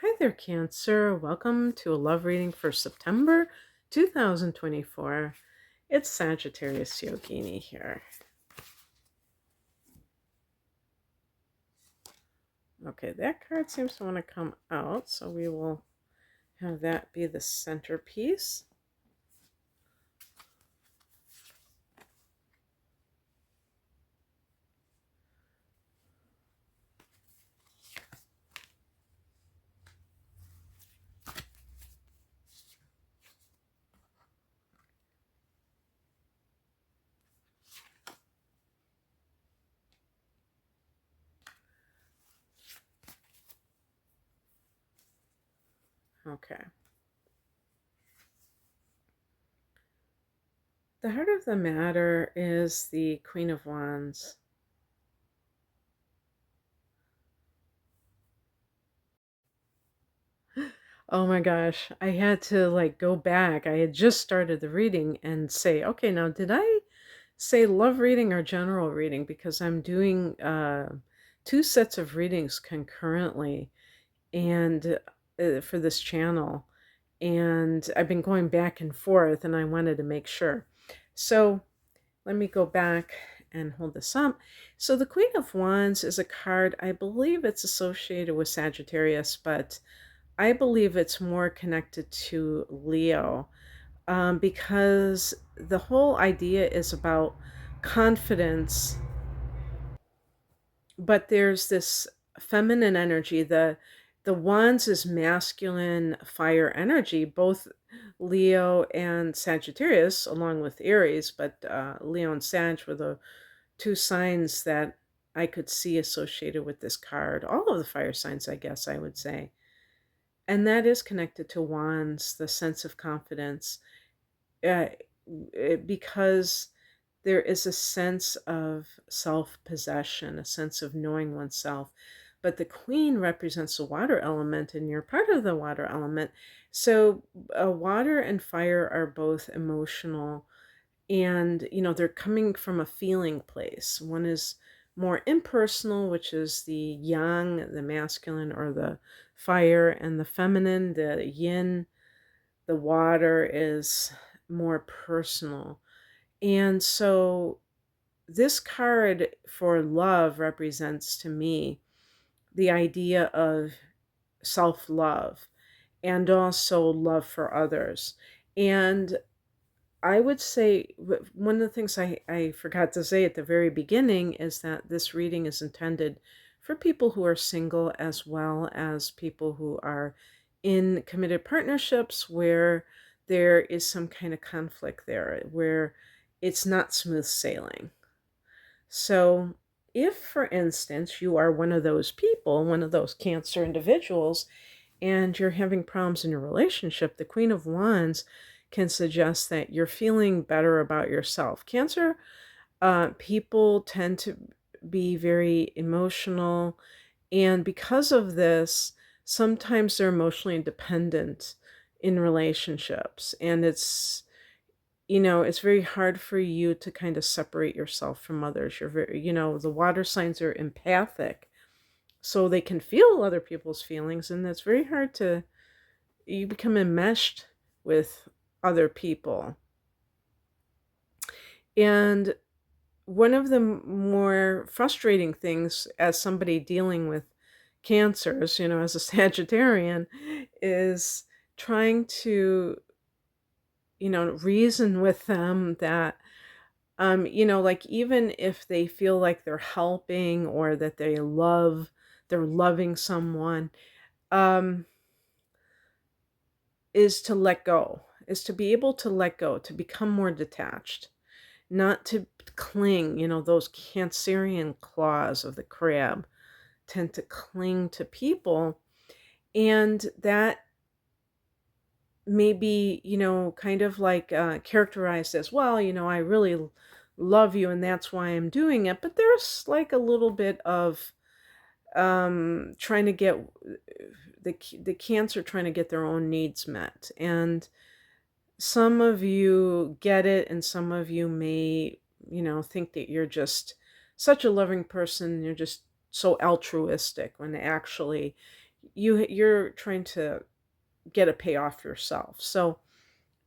Hi there, Cancer. Welcome to a love reading for September 2024. It's Sagittarius Yogini here. Okay, that card seems to want to come out, so we will have that be the centerpiece. Okay. The heart of the matter is the Queen of Wands. Oh my gosh, I had to go back. I had just started the reading and say, okay, now did I say love reading or general reading? Because I'm doing two sets of readings concurrently and for this channel. And I've been going back and forth and I wanted to make sure. So let me go back and hold this up. So the Queen of Wands is a card, I believe it's associated with Sagittarius, but I believe it's more connected to Leo because the whole idea is about confidence, but there's this feminine energy. The wands is masculine fire energy, both Leo and Sagittarius, along with Aries, but Leo and Sag were the two signs that I could see associated with this card. All of the fire signs, I guess I would say. And that is connected to wands, the sense of confidence, uh, because there is a sense of self-possession, a sense of knowing oneself. But the queen represents the water element, and you're part of the water element. So water and fire are both emotional, and they're coming from a feeling place. One is more impersonal, which is the yang, the masculine, or the fire, and the feminine, the yin, the water, is more personal. And so this card for love represents to me the idea of self-love and also love for others. And I would say one of the things I forgot to say at the very beginning is that this reading is intended for people who are single as well as people who are in committed partnerships where there is some kind of conflict there, where it's not smooth sailing. So, if, for instance, you are one of those people, one of those Cancer individuals, and you're having problems in your relationship, the Queen of Wands can suggest that you're feeling better about yourself. Cancer people tend to be very emotional, and because of this, sometimes they're emotionally dependent in relationships, and it's very hard for you to kind of separate yourself from others. You're very, the water signs are empathic, so they can feel other people's feelings, and it's very hard to, you become enmeshed with other people. And one of the more frustrating things as somebody dealing with cancers, as a Sagittarian, is trying to, reason with them that, like even if they feel like they're helping or that they're loving someone, um, is to let go, is to be able to let go, to become more detached, not to cling. Those Cancerian claws of the crab tend to cling to people. And that may be, kind of like characterized as, well, I really love you and that's why I'm doing it. But there's like a little bit of trying to get the Cancer trying to get their own needs met. And some of you get it, and some of you may, think that you're just such a loving person, you're just so altruistic, when actually you're trying to get a payoff yourself. So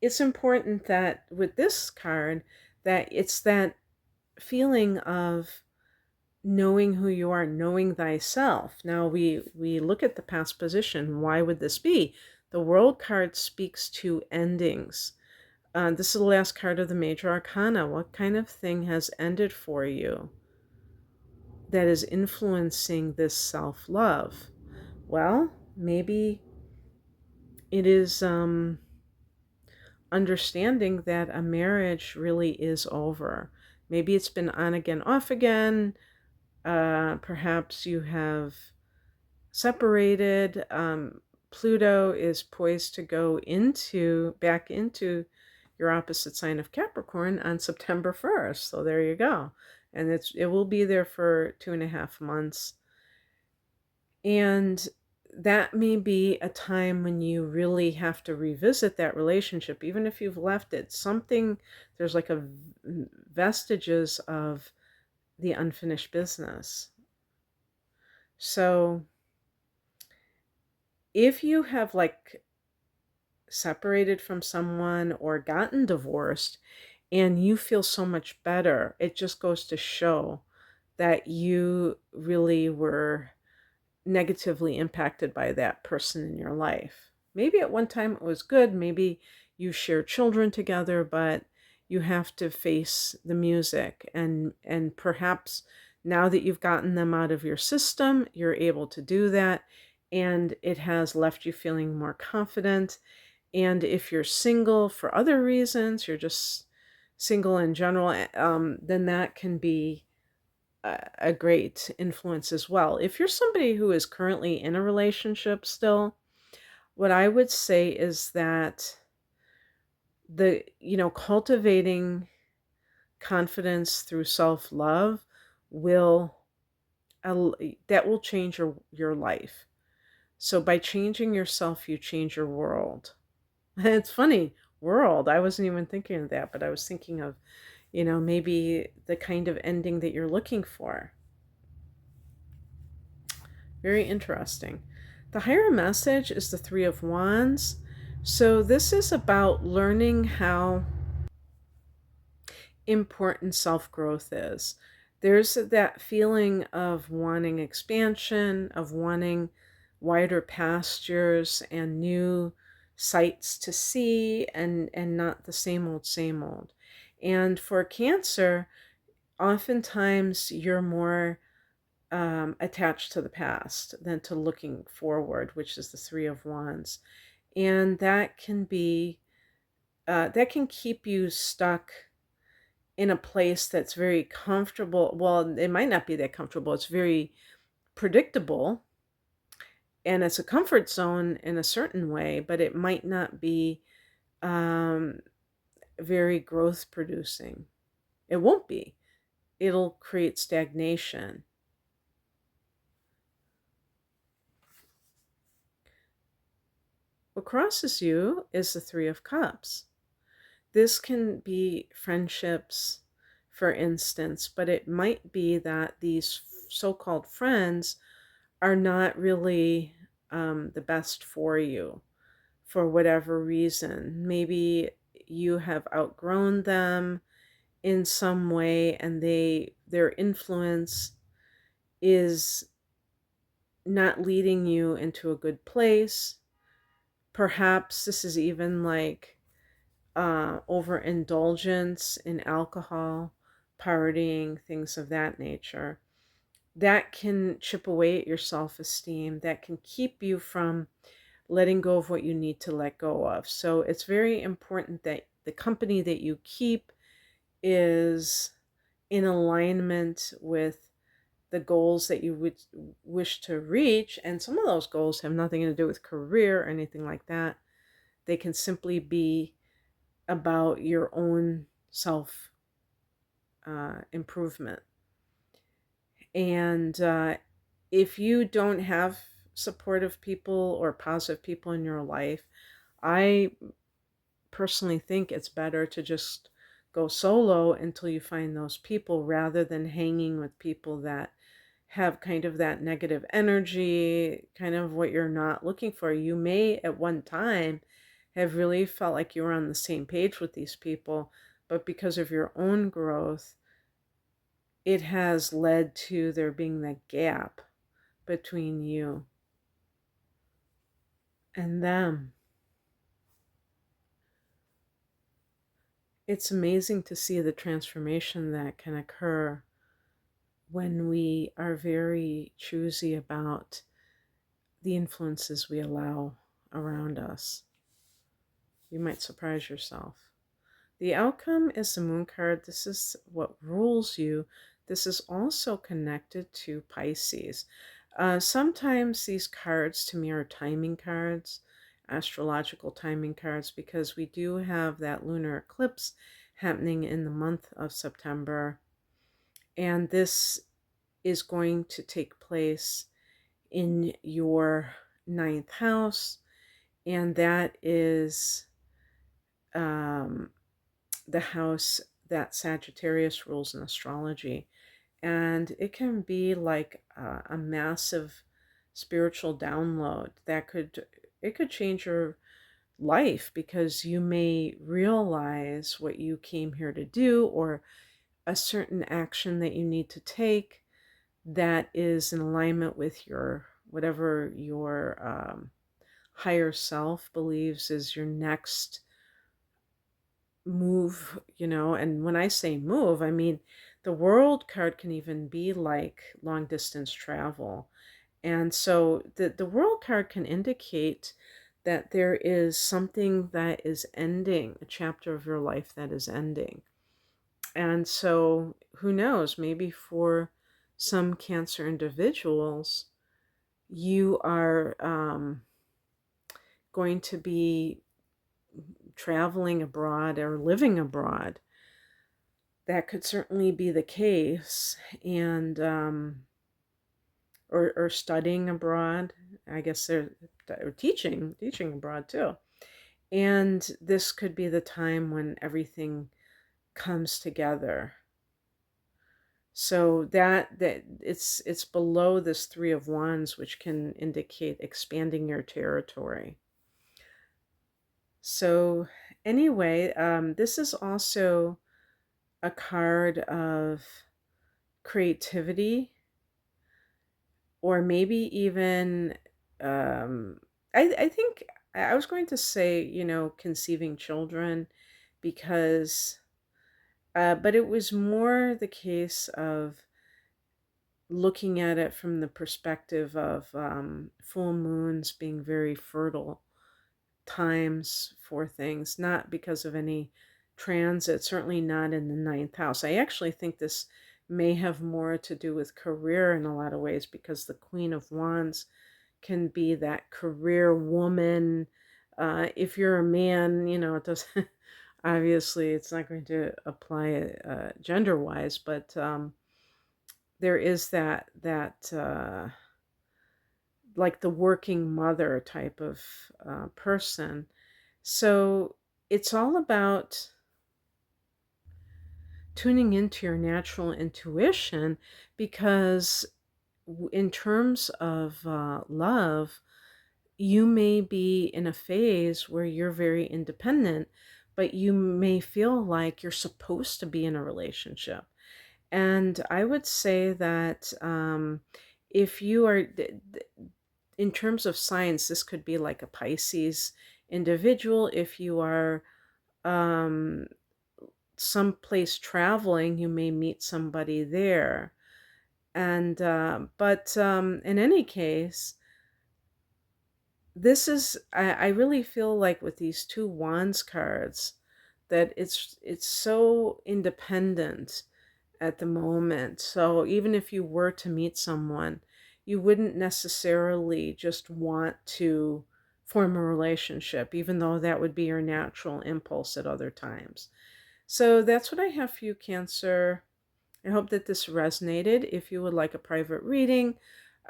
it's important that with this card, that it's that feeling of knowing who you are, knowing thyself. Now we look at the past position. Why would this be? The World card speaks to endings. This is the last card of the major arcana. What kind of thing has ended for you that is influencing this self-love? Well, maybe it is understanding that a marriage really is over. Maybe it's been on again, off again. Perhaps you have separated. Pluto is poised to go back into your opposite sign of Capricorn on September 1st. So there you go. And it will be there for 2.5 months. And that may be a time when you really have to revisit that relationship, even if you've left it. There's like a vestiges of the unfinished business. So if you have like separated from someone or gotten divorced and you feel so much better, it just goes to show that you really were negatively impacted by that person in your life. Maybe at one time it was good, maybe you share children together, but you have to face the music, and perhaps now that you've gotten them out of your system, you're able to do that, and it has left you feeling more confident. And if you're single for other reasons, you're just single in general, then that can be a great influence as well. If you're somebody who is currently in a relationship still, what I would say is that cultivating confidence through self-love will that will change your life. So by changing yourself, you change your world. It's funny, world. I wasn't even thinking of that, but I was thinking of, maybe the kind of ending that you're looking for. Very interesting. The higher message is the Three of Wands. So this is about learning how important self-growth is. There's that feeling of wanting expansion, of wanting wider pastures and new sights to see, and not the same old, same old. And for Cancer, oftentimes you're more attached to the past than to looking forward, which is the Three of Wands. And that can keep you stuck in a place that's very comfortable. Well, it might not be that comfortable. It's very predictable, and it's a comfort zone in a certain way, but it might not be um, very growth producing. It won't be. It'll create stagnation. What crosses you is the Three of Cups. This can be friendships, for instance, but it might be that these so-called friends are not really the best for you for whatever reason. Maybe you have outgrown them in some way, and their influence is not leading you into a good place. Perhaps this is even like overindulgence in alcohol, partying, things of that nature. That can chip away at your self-esteem. That can keep you from letting go of what you need to let go of. So it's very important that the company that you keep is in alignment with the goals that you would wish to reach. And some of those goals have nothing to do with career or anything like that. They can simply be about your own self improvement. And if you don't have supportive people or positive people in your life, I personally think it's better to just go solo until you find those people, rather than hanging with people that have kind of that negative energy, kind of what you're not looking for. You may at one time have really felt like you were on the same page with these people, but because of your own growth, it has led to there being that gap between you and them. It's amazing to see the transformation that can occur when we are very choosy about the influences we allow around us. You might surprise yourself. The outcome is the moon card. This is what rules you. This is also connected to Pisces. Sometimes these cards to me are timing cards, astrological timing cards, because we do have that lunar eclipse happening in the month of September. And this is going to take place in your ninth house. And that is um, the house that Sagittarius rules in astrology. And it can be like a massive spiritual download that could change your life, because you may realize what you came here to do, or a certain action that you need to take that is in alignment with your whatever your higher self believes is your next move, and when I say move, I mean the world card can even be like long distance travel. And so the world card can indicate that there is something that is ending, a chapter of your life that is ending. And so who knows, maybe for some Cancer individuals, you are going to be traveling abroad or living abroad. That could certainly be the case. And or studying abroad. I guess they're or teaching abroad too. And this could be the time when everything comes together. So that it's below this Three of Wands, which can indicate expanding your territory. So anyway, this is also a card of creativity, or maybe even um, I think I was going to say, conceiving children, because but it was more the case of looking at it from the perspective of full moons being very fertile times for things, not because of any transit, certainly not in the ninth house. I actually think this may have more to do with career in a lot of ways, because the Queen of Wands can be that career woman. If you're a man, it doesn't, obviously, it's not going to apply gender wise, but there is that like the working mother type of person. So it's all about tuning into your natural intuition, because in terms of love, you may be in a phase where you're very independent, but you may feel like you're supposed to be in a relationship. And I would say that if you are, in terms of signs, this could be like a Pisces individual. If you are um, someplace traveling, you may meet somebody there. And, but in any case, this is, I really feel like with these two wands cards that it's so independent at the moment. So even if you were to meet someone, you wouldn't necessarily just want to form a relationship, even though that would be your natural impulse at other times. So that's what I have for you, Cancer. I hope that this resonated. If you would like a private reading,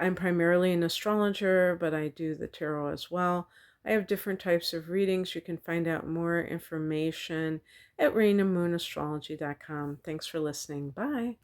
I'm primarily an astrologer, but I do the tarot as well. I have different types of readings. You can find out more information at rainamoonastrology.com. Thanks for listening. Bye.